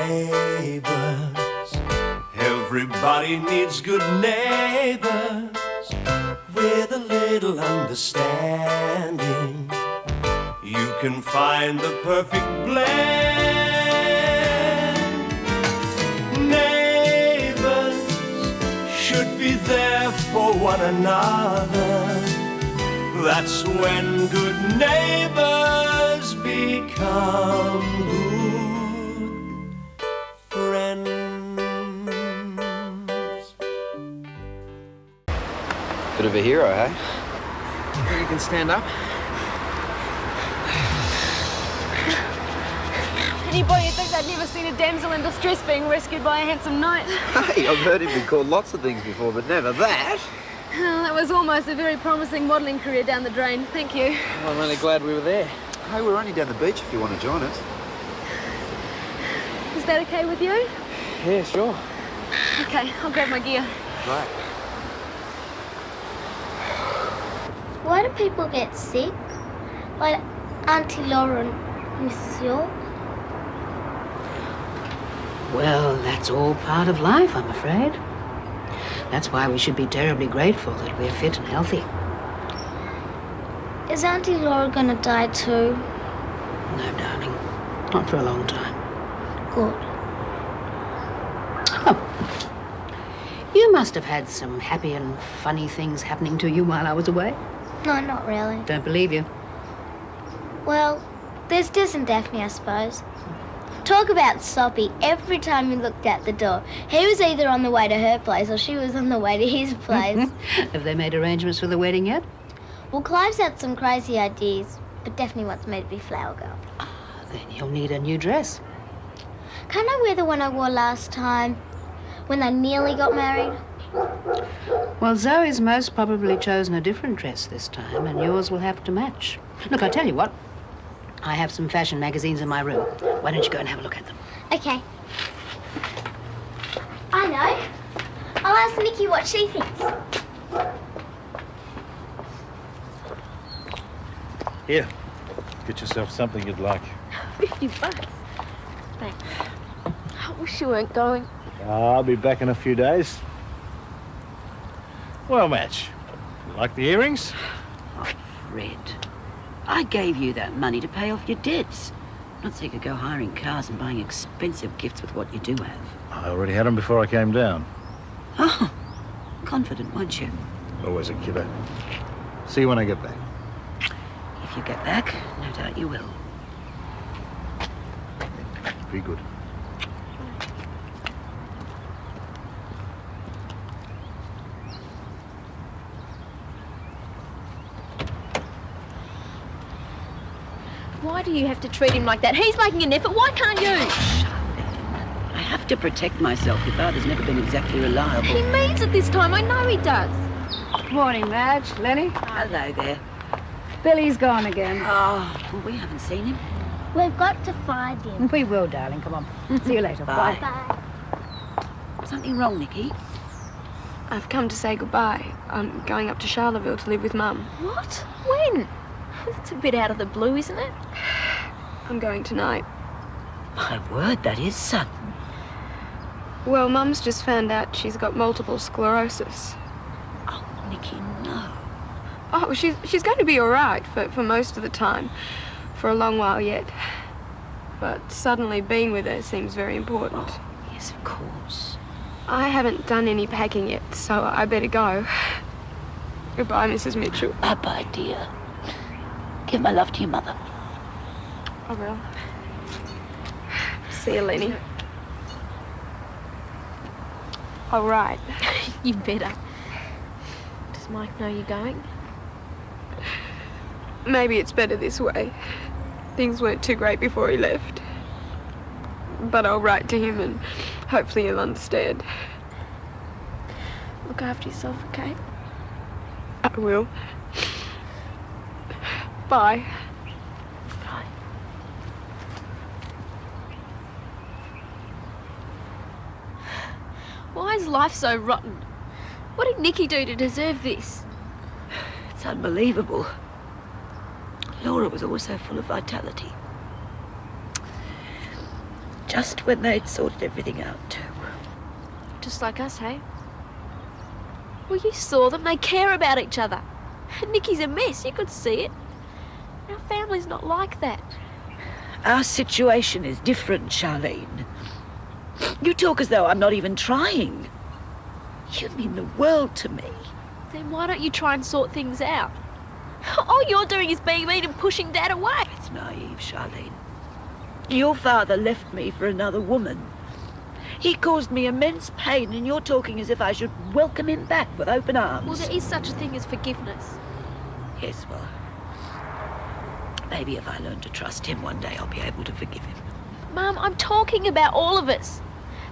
Neighbours, everybody needs good neighbours with a little understanding. You can find the perfect blend. Neighbours should be there for one another. That's when good neighbours become good friends. Bit of a hero, eh? You can stand up. Anybody who thinks I'd never seen a damsel in distress being rescued by a handsome knight? Hey, I've heard him be called lots of things before, but never that. Well, that was almost a very promising modelling career down the drain. Thank you. Well, I'm only glad we were there. Hey, we're only down the beach if you want to join us. Is that okay with you? Yeah, sure. Okay, I'll grab my gear. Right. Why do people get sick? Like Auntie Laura and Mrs. York? Well, that's all part of life, I'm afraid. That's why we should be terribly grateful that we're fit and healthy. Is Auntie Laura gonna die too? No, darling. Not for a long time. Good. Oh. You must have had some happy and funny things happening to you while I was away. No, not really. Don't believe you. Well, there's Diz and Daphne, I suppose. Talk about soppy. Every time he looked out the door, he was either on the way to her place or she was on the way to his place. Have they made arrangements for the wedding yet? Well, Clive's had some crazy ideas, but Daphne wants me to be flower girl. Then you'll need a new dress. Can't I wear the one I wore last time when they nearly got married? Well, Zoe's most probably chosen a different dress this time, and yours will have to match. Look, I tell you what. I have some fashion magazines in my room. Why don't you go and have a look at them? Okay. I know. I'll ask Nikki what she thinks. Here, get yourself something you'd like. $50. Thanks. I wish you weren't going. I'll be back in a few days. Well, Match, you like the earrings? Oh, Fred. I gave you that money to pay off your debts. Not so you could go hiring cars and buying expensive gifts with what you do have. I already had them before I came down. Oh, confident, weren't you? Always a kidder. See you when I get back. If you get back, no doubt you will. Be good. Why do you have to treat him like that? He's making an effort. Why can't you? I have to protect myself. Your father's never been exactly reliable. He means it this time. I know he does. Morning, Madge. Lenny? Hello there. Billy's gone again. Oh, well, we haven't seen him. We've got to find him. We will, darling. Come on. See you later. Bye. Bye. Something wrong, Nikki? I've come to say goodbye. I'm going up to Charleville to live with Mum. What? When? That's a bit out of the blue, isn't it? I'm going tonight. My word, that is sudden. Well, Mum's just found out she's got multiple sclerosis. Oh, Nikki, no. Oh, she's going to be all right for most of the time. For a long while yet. But suddenly being with her seems very important. Oh, yes, of course. I haven't done any packing yet, so I better go. Goodbye, Mrs. Mitchell. Bye-bye, dear. Give my love to your mother. I will. See you, Lenny. All right. You better. Does Mike know you're going? Maybe it's better this way. Things weren't too great before he left. But I'll write to him and hopefully he'll understand. Look after yourself, okay? I will. Bye. Bye. Why is life so rotten? What did Nikki do to deserve this? It's unbelievable. Laura was always so full of vitality. Just when they'd sorted everything out, too. Just like us, hey? Well, you saw them. They care about each other. Nikki's a mess. You could see it. Our family's not like that. Our situation is different, Charlene. You talk as though I'm not even trying. You mean the world to me. Then why don't you try and sort things out? All you're doing is being mean and pushing Dad away. It's naive, Charlene. Your father left me for another woman. He caused me immense pain, and you're talking as if I should welcome him back with open arms. Well, there is such a thing as forgiveness. Yes, well, maybe if I learn to trust him one day, I'll be able to forgive him. Mum, I'm talking about all of us.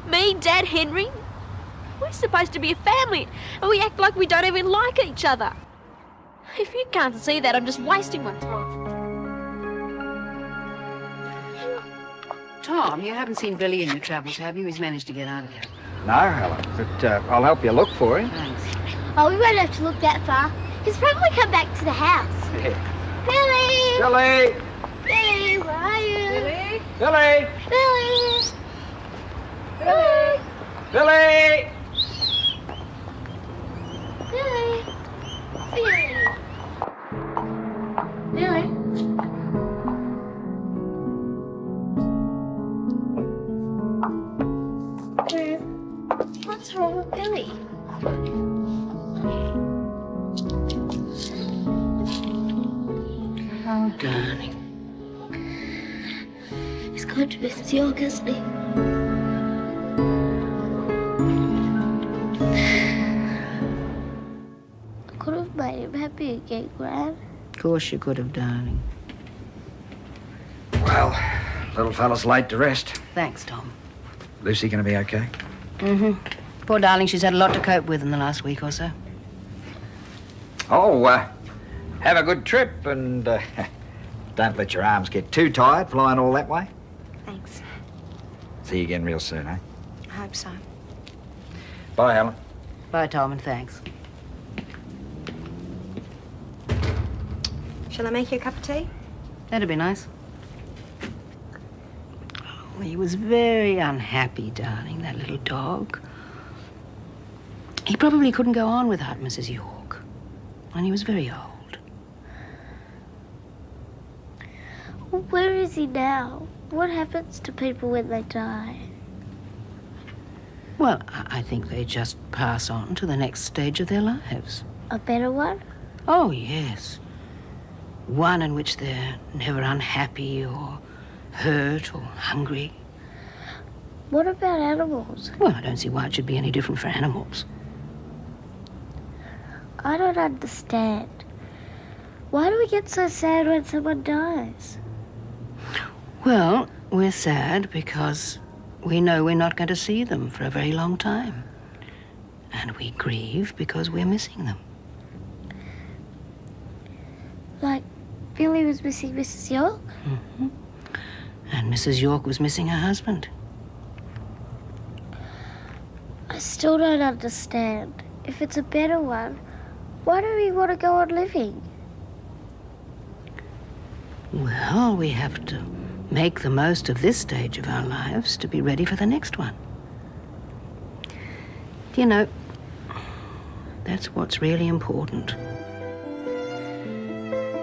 Me, Dad, Henry. We're supposed to be a family, and we act like we don't even like each other. If you can't see that, I'm just wasting my time. Tom, you haven't seen Billy in your travels, have you? He's managed to get out of here. No, Helen, but I'll help you look for him. Thanks. Oh, we won't have to look that far. He's probably come back to the house. Yeah. Billy! Billy! Billy, where are you? Billy? Billy! Billy! Billy! Billy! Billy! Billy? What's wrong with Billy? Oh, darling. He's going to Mrs. York, isn't he? I could have made him happy again, Gran. Of course you could have, darling. Well, little fella's late to rest. Thanks, Tom. Lucy gonna be okay? Mm-hmm. Poor darling, she's had a lot to cope with in the last week or so. Oh, have a good trip and don't let your arms get too tired flying all that way. Thanks. See you again real soon, eh? I hope so. Bye, Helen. Bye, Tom, and thanks. Shall I make you a cup of tea? That'd be nice. Oh, he was very unhappy, darling, that little dog. He probably couldn't go on without Mrs. York. And he was very old. Where is he now? What happens to people when they die? Well, I think they just pass on to the next stage of their lives. A better one? Oh, yes. One in which they're never unhappy or hurt or hungry. What about animals? Well, I don't see why it should be any different for animals. I don't understand. Why do we get so sad when someone dies? Well, we're sad because we know we're not going to see them for a very long time. And we grieve because we're missing them. Like Billy was missing Mrs. York? Mm-hmm. And Mrs. York was missing her husband. I still don't understand. If it's a better one, why do we want to go on living? Well, we have to make the most of this stage of our lives to be ready for the next one. You know, that's what's really important.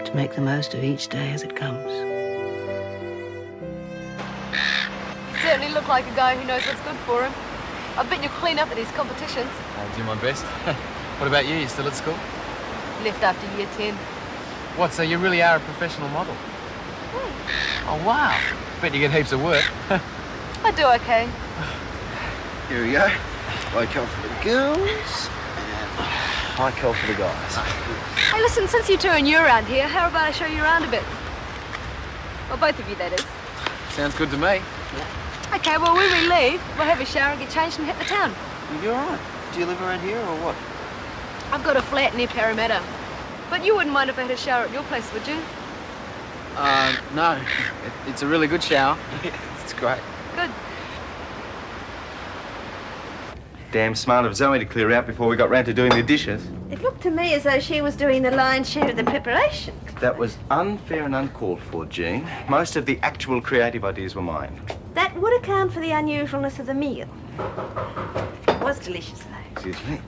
To make the most of each day as it comes. You certainly look like a guy who knows what's good for him. I bet you'll clean up at these competitions. I'll do my best. What about you? You still at school? Left after year 10. What, so you really are a professional model? Oh, wow. Bet you get heaps of work. I do okay. Here we go. Low call for the girls and high call for the guys. Hey, listen, since you two are new around here, how about I show you around a bit? Well, both of you, that is. Sounds good to me. Okay, well, when we leave, we'll have a shower and get changed and hit the town. You all right? Do you live around here or what? I've got a flat near Parramatta. But you wouldn't mind if I had a shower at your place, would you? No. It's a really good shower. It's great. Good. Damn smart of Zoe to clear out before we got round to doing the dishes. It looked to me as though she was doing the lion's share of the preparation. That was unfair and uncalled for, Jean. Most of the actual creative ideas were mine. That That would account for the unusualness of the meal. It was delicious, though. Excuse me.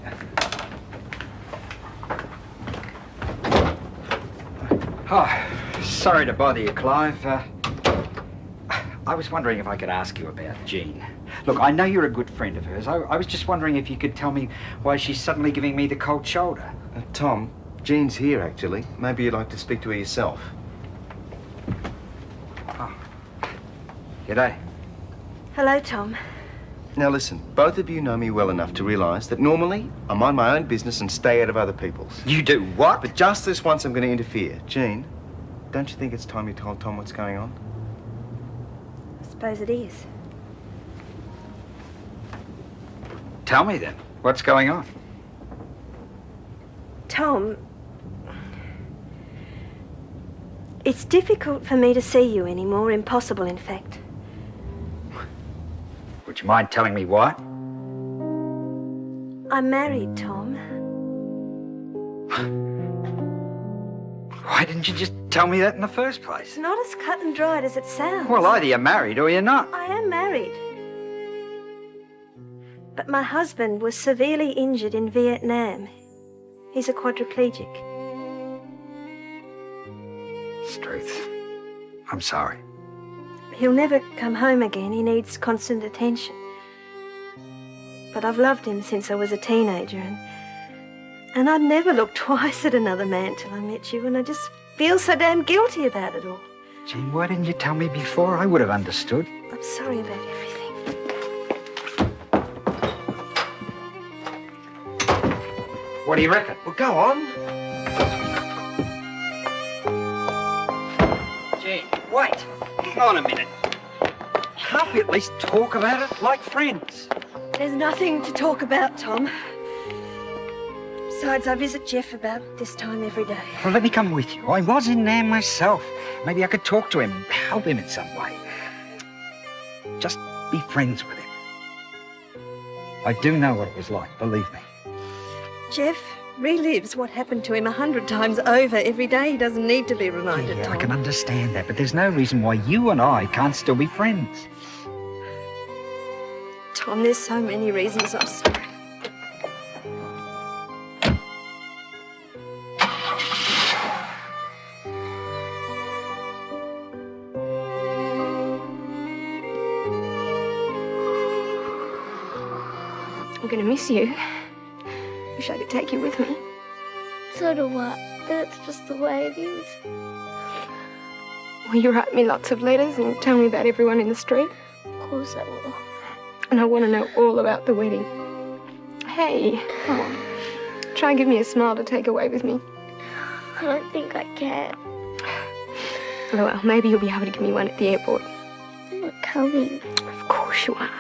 Oh, sorry to bother you, Clive. I was wondering if I could ask you about Jean. Look, I know you're a good friend of hers. I was just wondering if you could tell me why she's suddenly giving me the cold shoulder. Tom, Jean's here, actually. Maybe you'd like to speak to her yourself. Oh. G'day. Hello, Tom. Now listen, both of you know me well enough to realise that normally I mind my own business and stay out of other people's. You do what? But just this once I'm going to interfere. Jean, don't you think it's time you told Tom what's going on? I suppose it is. Tell me then. What's going on? Tom, it's difficult for me to see you anymore. Impossible, in fact. Would you mind telling me why? I'm married, Tom. Why didn't you just tell me that in the first place? It's not as cut and dried as it sounds. Well, either you're married or you're not. I am married. But my husband was severely injured in Vietnam. He's a quadriplegic. It's truth. I'm sorry. He'll never come home again. He needs constant attention. But I've loved him since I was a teenager, and I'd never look twice at another man till I met you, and I just feel so damn guilty about it all. Jean, why didn't you tell me before? I would have understood. I'm sorry about everything. What do you reckon? Well, go on. Jean, wait. Hang on a minute. Can't we at least talk about it like friends? There's nothing to talk about, Tom. Besides, I visit Jeff about this time every day. Well, let me come with you. I was in there myself. Maybe I could talk to him, help him in some way. Just be friends with him. I do know what it was like, believe me. Jeff relives what happened to him 100 times over every day. He doesn't need to be reminded, Yeah, Tom. I can understand that, but there's no reason why you and I can't still be friends. Tom, there's so many reasons I'm sorry. I'm gonna miss you. Wish I could take you with me. So do I, but it's just the way it is. Will you write me lots of letters and tell me about everyone in the street? Of course I will. And I want to know all about the wedding. Hey, come on. Try and give me a smile to take away with me. I don't think I can. Oh, well, maybe you'll be able to give me one at the airport. I'm not coming. Of course you are.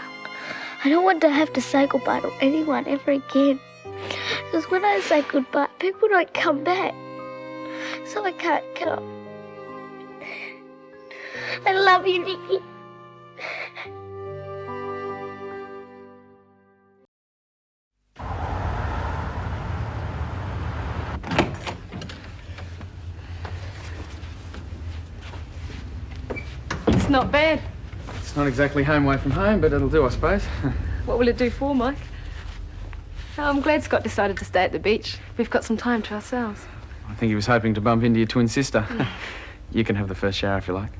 I don't want to have to say goodbye to anyone ever again. Because when I say goodbye, people don't come back. So I can't come. I love you, Nikki. It's not bad. It's not exactly home away from home, but it'll do, I suppose. What will it do for Mike? Oh, I'm glad Scott decided to stay at the beach. We've got some time to ourselves. I think he was hoping to bump into your twin sister. You can have the first shower if you like.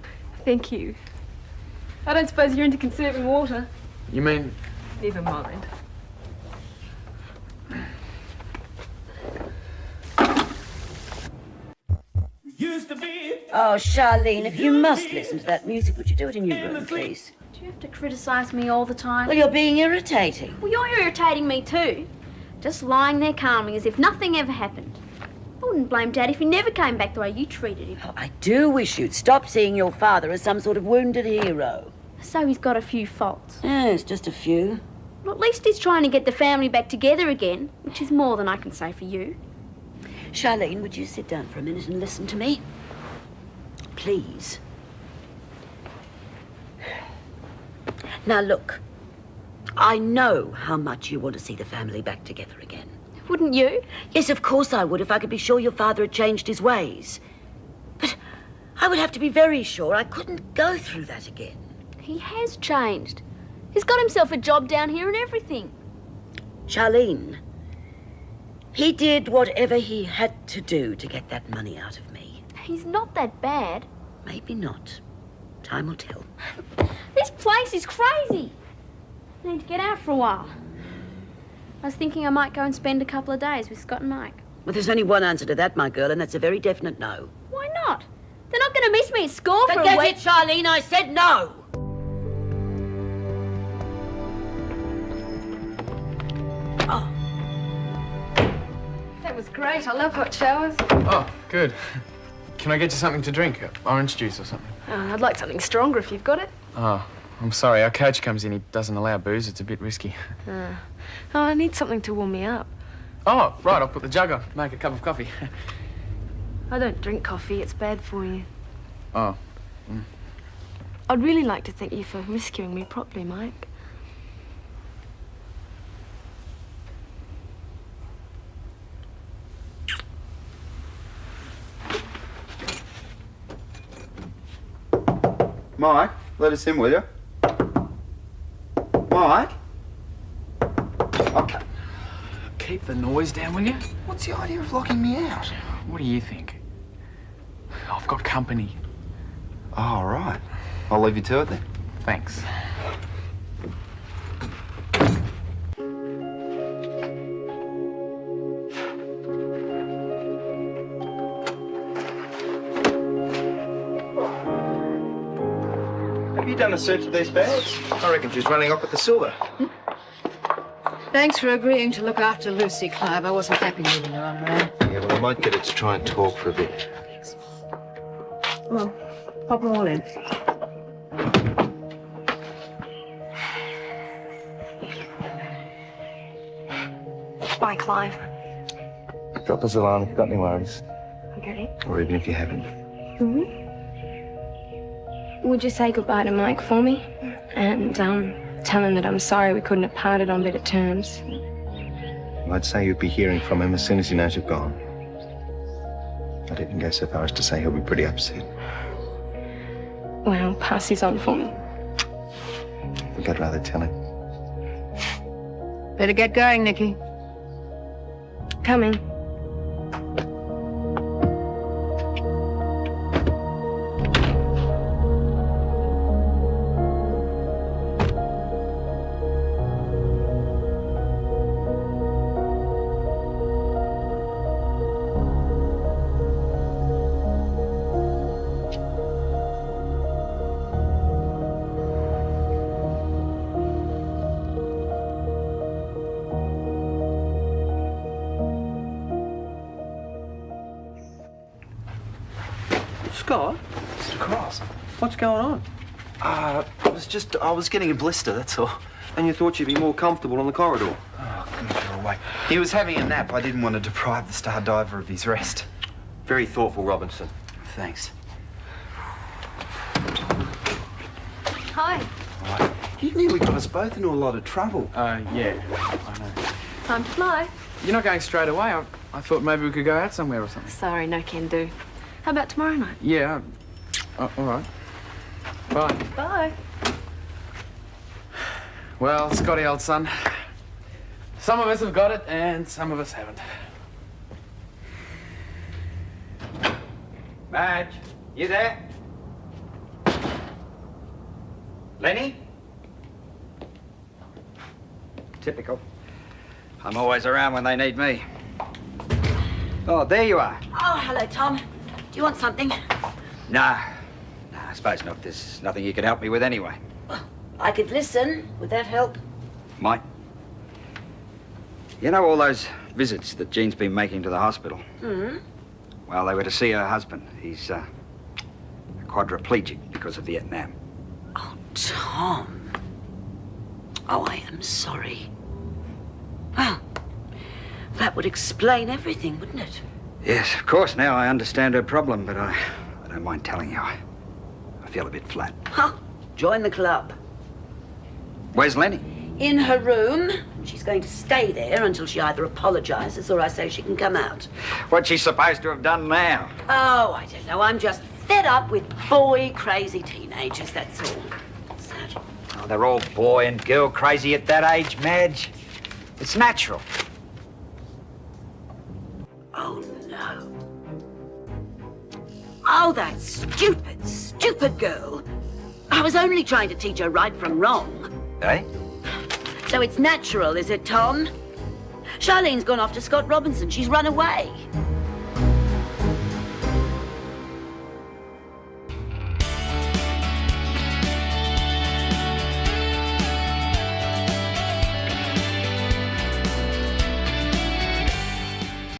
Thank you. I don't suppose you're into conserving water. You mean... Never mind. Oh, Charlene, if you must listen to that music, would you do it in your room, please? Do you have to criticise me all the time? Well, you're being irritating. Well, you're irritating me too. Just lying there calmly as if nothing ever happened. I wouldn't blame Dad if he never came back the way you treated him. Oh, I do wish you'd stop seeing your father as some sort of wounded hero. So he's got a few faults. Yes, just a few. Well, at least he's trying to get the family back together again, which is more than I can say for you. Charlene, would you sit down for a minute and listen to me? Please. Now, look. I know how much you want to see the family back together again. Wouldn't you? Yes, of course I would, if I could be sure your father had changed his ways. But I would have to be very sure I couldn't go through that again. He has changed. He's got himself a job down here and everything. Charlene, he did whatever he had to do to get that money out of me. He's not that bad. Maybe not. Time will tell. This place is crazy. I need to get out for a while. I was thinking I might go and spend a couple of days with Scott and Mike. Well, there's only one answer to that, my girl, and that's a very definite no. Why not? They're not going to miss me at school for a Forget week. it, Charlene, I said no! Oh. That was great. I love hot showers. Oh, good. Can I get you something to drink? Orange juice or something? I'd like something stronger if you've got it. Oh, I'm sorry. Our coach comes in. He doesn't allow booze. It's a bit risky. Oh, I need something to warm me up. Oh, right. I'll put the jug on. Make a cup of coffee. I don't drink coffee. It's bad for you. Oh. I'd really like to thank you for rescuing me properly, Mike. Mike, let us in, will you? Mike? Okay. Keep the noise down, will you? What's the idea of locking me out? What do you think? I've got company. Oh, right. I'll leave you to it then. Thanks. Have you done a search of these bags? I reckon she's running off with the silver. Thanks for agreeing to look after Lucy, Clive. I wasn't happy leaving her on her own. Yeah, well, I might get her to try and talk for a bit. Well, pop them all in. Bye, Clive. Drop us a line if you've got any worries. Okay. Or even if you haven't. Would you say goodbye to Mike for me? And, tell him that I'm sorry we couldn't have parted on better terms. I'd say you'd be hearing from him as soon as he knows you've gone. I'd even go so far as to say he'll be pretty upset. Well, pass his on for me. I think I'd rather tell him. Better get going, Nikki. Coming. Scott? Mr. Cross. What's going on? I was getting a blister, that's all. And you thought you'd be more comfortable on the corridor? Oh, good, go away. He was having a nap. I didn't want to deprive the star diver of his rest. Very thoughtful, Robinson. Thanks. Hi. You nearly got us both into a lot of trouble. Yeah, I know. Time to fly. You're not going straight away. I thought maybe we could go out somewhere or something. Sorry, no can do. How about tomorrow night? Yeah. All right. Bye. Bye. Well, Scotty, old son, some of us have got it and some of us haven't. Madge, you there? Lenny? Typical. I'm always around when they need me. Oh, there you are. Oh, hello, Tom. Do you want something? Nah, I suppose not. There's nothing you could help me with anyway. I could listen. Would that help? Might. You know all those visits that Jean's been making to the hospital? Hmm? Well, they were to see her husband. He's a quadriplegic because of Vietnam. Oh, Tom. Oh, I am sorry. Well, that would explain everything, wouldn't it? Yes, of course, now I understand her problem, but I don't mind telling you. I feel a bit flat. Huh. Join the club. Where's Lenny? In her room. She's going to stay there until she either apologizes or I say she can come out. What's she supposed to have done now? Oh, I don't know. I'm just fed up with boy-crazy teenagers, that's all. So, They're all boy and girl crazy at that age, Madge. It's natural. Oh, no. Oh, that stupid, stupid girl. I was only trying to teach her right from wrong. Eh? So it's natural, is it, Tom? Charlene's gone off to Scott Robinson. She's run away.